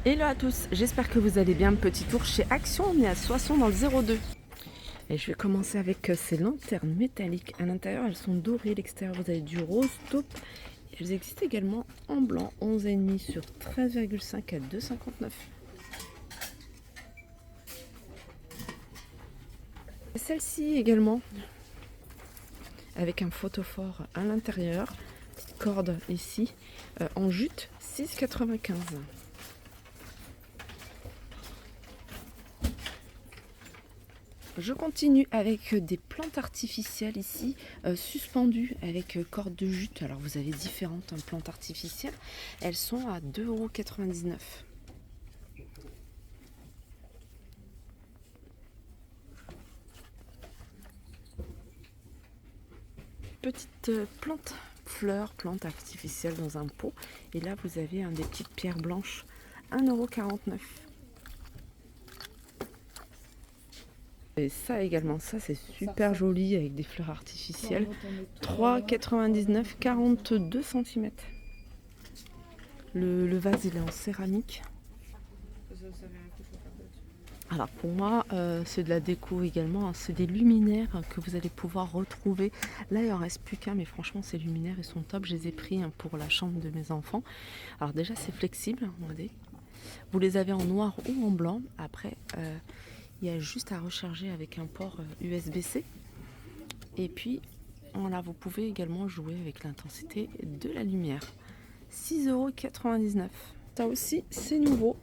Hello à tous, j'espère que vous allez bien. Petit tour chez Action, on est à Soissons dans le 02. Et je vais commencer avec ces lanternes métalliques. À l'intérieur, elles sont dorées. L'extérieur, vous avez du rose taupe. Elles existent également en blanc, 11,5 sur 13,5 à 2,59. Celle-ci également, avec un photophore à l'intérieur. Petite corde ici, en jute, 6,95. Je continue avec des plantes artificielles ici, suspendues avec corde de jute. Alors vous avez différentes plantes artificielles. Elles sont à 2,99 €. Petite plante fleurs, plante artificielle dans un pot. Et là vous avez des petites pierres blanches, 1,49 €. Et ça également, ça c'est super joli avec des fleurs artificielles. 3,99 €, 42 cm. Le vase il est en céramique. Alors pour moi c'est de la déco également, c'est des luminaires que vous allez pouvoir retrouver. Là il en reste plus qu'un, mais franchement ces luminaires ils sont top. Je les ai pris pour la chambre de mes enfants. Alors déjà c'est flexible, regardez. Vous les avez en noir ou en blanc. Après il y a juste à recharger avec un port USB-C. Et puis voilà, vous pouvez également jouer avec l'intensité de la lumière. 6,99 €. Ça aussi, c'est nouveau.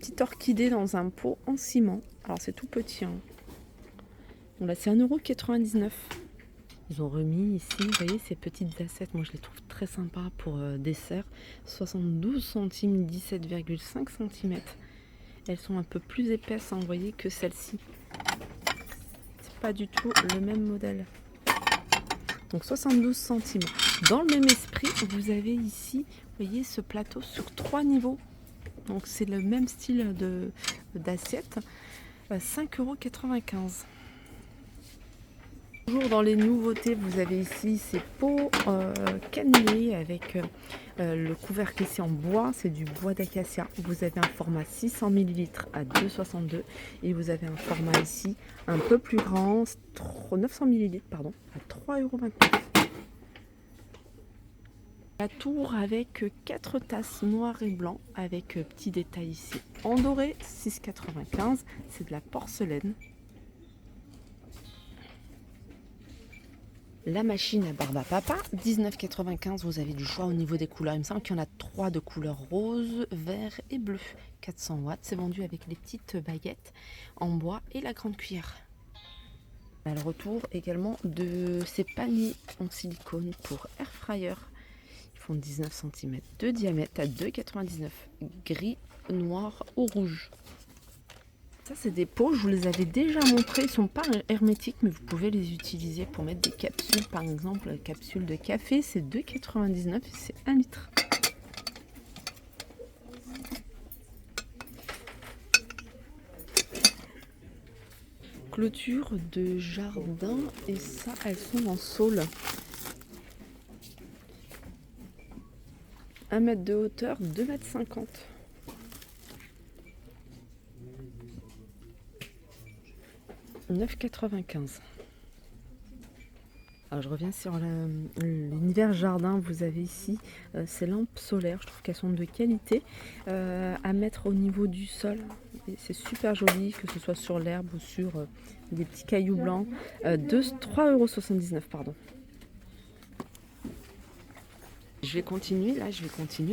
Petite orchidée dans un pot en ciment. Alors c'est tout petit. Bon, là, c'est 1,99 €. Ils ont remis ici, vous voyez, ces petites assiettes. Moi, je les trouve très sympas pour dessert. 72 centimes, 17,5 cm. Elles sont un peu plus épaisses, vous voyez, que celle-ci. C'est pas du tout le même modèle. Donc 72 centimes. Dans le même esprit, vous avez ici, vous voyez, ce plateau sur 3 niveaux. Donc c'est le même style d'assiette. 5,95 €. Toujours dans les nouveautés, vous avez ici ces pots cannelés avec le couvercle ici en bois, c'est du bois d'acacia. Vous avez un format 600 ml à 2,62 € et vous avez un format ici un peu plus grand, 900 ml pardon, à 3,29 €. La tour avec 4 tasses noires et blanc avec petit détail ici en doré, 6,95 €. C'est de la porcelaine. La machine à barbe à papa, 19,95 €. Vous avez du choix au niveau des couleurs. Il me semble qu'il y en a 3 de couleur rose, vert et bleu. 400 watts. C'est vendu avec les petites baguettes en bois et la grande cuillère. On a le retour également de ces paniers en silicone pour air fryer. Ils font 19 cm de diamètre à 2,99 €. Gris, noir ou rouge. Ça c'est des pots, je vous les avais déjà montrés, ils ne sont pas hermétiques mais vous pouvez les utiliser pour mettre des capsules, par exemple capsule de café, c'est 2,99 € et c'est 1 litre. Clôture de jardin et ça elles sont en saule. 1 mètre de hauteur, 2,50 m. « 9,95 €. Alors je reviens sur l'univers jardin. Vous avez ici ces lampes solaires. Je trouve qu'elles sont de qualité à mettre au niveau du sol. C'est super joli, que ce soit sur l'herbe ou sur des petits cailloux blancs. 3,79 €, pardon. Je vais continuer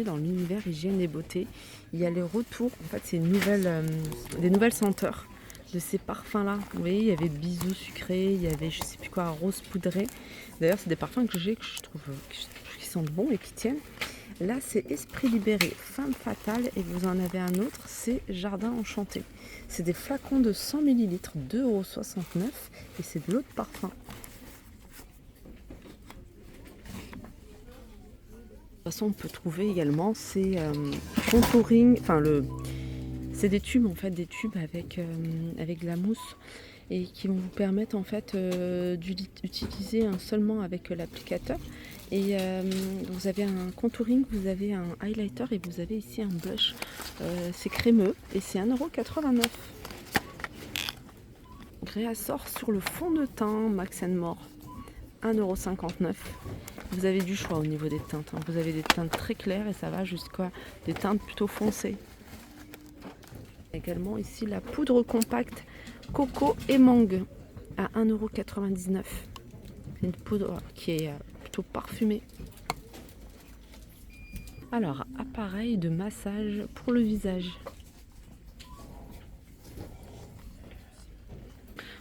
dans l'univers hygiène et beauté. Il y a les retours. En fait, c'est des nouvelles senteurs de ces parfums là. Vous voyez, il y avait bisous sucrés, il y avait je sais plus quoi, rose poudré. D'ailleurs c'est des parfums que je trouve qui sentent bon et qui tiennent. Là c'est Esprit libéré, femme fatale, et vous en avez un autre, c'est Jardin enchanté. C'est des flacons de 100 ml, 2,69 € et c'est de l'eau de parfum. De toute façon on peut trouver également ces contouring, c'est des tubes en fait, des tubes avec de la mousse et qui vont vous permettre en fait d'utiliser seulement avec l'applicateur Et vous avez un contouring, vous avez un highlighter et vous avez ici un blush. C'est crémeux et c'est 1,89 €. Créassor sur le fond de teint Max More, 1,59 €. Vous avez du choix au niveau des teintes, hein. Vous avez des teintes très claires et ça va jusqu'à des teintes plutôt foncées. Également ici la poudre compacte coco et mangue à 1,99 €. C'est une poudre qui est plutôt parfumée. Alors, appareil de massage pour le visage.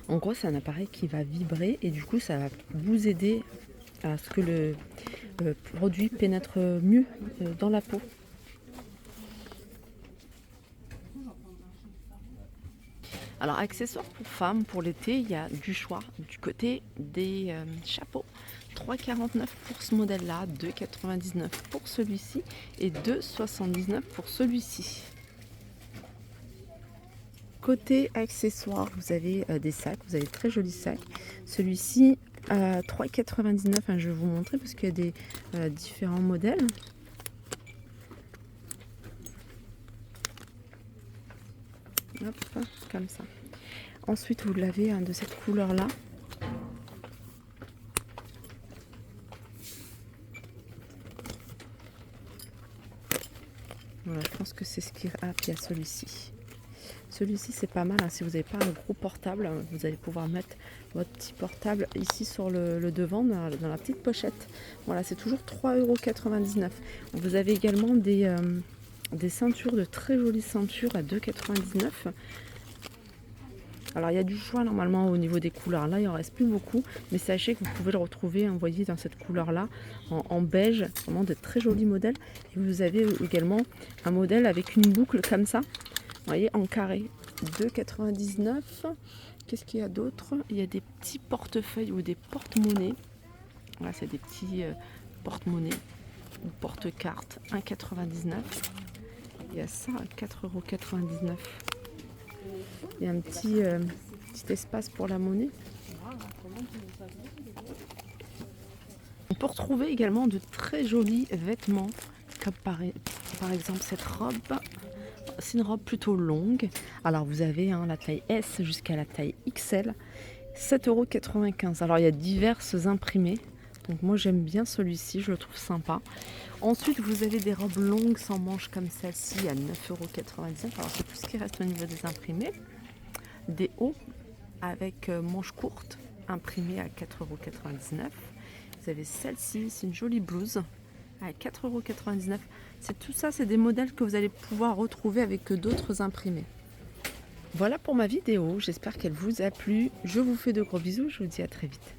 En gros, c'est un appareil qui va vibrer et du coup, ça va vous aider à ce que le produit pénètre mieux dans la peau. Alors, accessoires pour femmes, pour l'été, il y a du choix du côté des chapeaux. 3,49 € pour ce modèle-là, 2,99 € pour celui-ci et 2,79 € pour celui-ci. Côté accessoires, vous avez des sacs, vous avez de très jolis sacs. Celui-ci à 3,99 €, hein, je vais vous montrer parce qu'il y a des différents modèles. Hop, comme ça. Ensuite, vous l'avez de cette couleur-là. Voilà, je pense que c'est ce qui... Ah, puis il y a celui-ci. Celui-ci, c'est pas mal, hein. Si vous n'avez pas un gros portable, vous allez pouvoir mettre votre petit portable ici sur le devant, dans la petite pochette. Voilà, c'est toujours 3,99 €. Vous avez également des ceintures, de très jolies ceintures à 2,99 €. Alors il y a du choix normalement au niveau des couleurs, là il en reste plus beaucoup, mais sachez que vous pouvez le retrouver, hein, vous voyez, dans cette couleur là, en beige, vraiment de très jolis modèles. Et vous avez également un modèle avec une boucle comme ça, vous voyez, en carré, 2,99 €. Qu'est-ce qu'il y a d'autre? Il y a des petits portefeuilles ou des porte-monnaies. Voilà, c'est des petits porte-monnaies ou porte-cartes, 1,99 €. Il y a ça à 4,99 €. Il y a un petit espace pour la monnaie. On peut retrouver également de très jolis vêtements, comme par exemple cette robe. C'est une robe plutôt longue. Alors vous avez la taille S jusqu'à la taille XL, 7,95 €. Alors il y a diverses imprimés. Donc moi j'aime bien celui-ci, je le trouve sympa. Ensuite vous avez des robes longues sans manches comme celle-ci à 9,95 €. Alors c'est tout ce qui reste au niveau des imprimés. Des hauts avec manches courtes imprimés à 4,99 €. Vous avez celle-ci, c'est une jolie blouse à 4,99 €. C'est tout ça, c'est des modèles que vous allez pouvoir retrouver avec d'autres imprimés. Voilà pour ma vidéo, j'espère qu'elle vous a plu. Je vous fais de gros bisous, je vous dis à très vite.